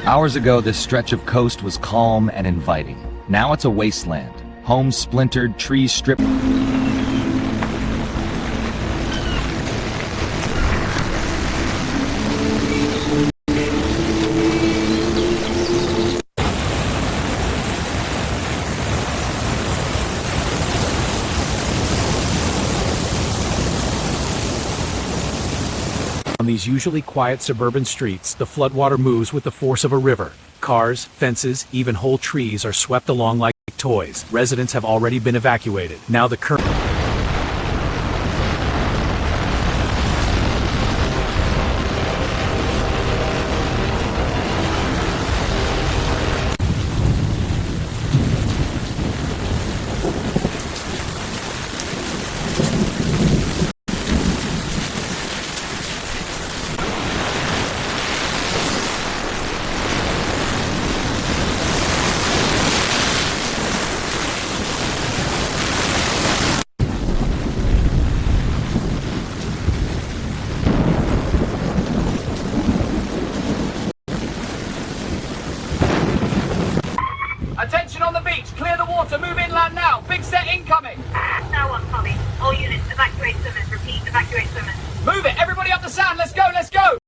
Hours ago, this stretch of coast was calm and inviting. Now it's a wasteland. Homes splintered, trees stripped. On these usually quiet suburban streets, the floodwater moves with the force of a river. Cars, fences, even whole trees are swept along like toys. Residents have already been evacuated. Now the current Attention on the beach! Clear the water! Move inland now! Big set incoming! Now on, Tommy. All units evacuate swimmers. Repeat, evacuate swimmers. Move it! Everybody up the sand! Let's go! Let's go!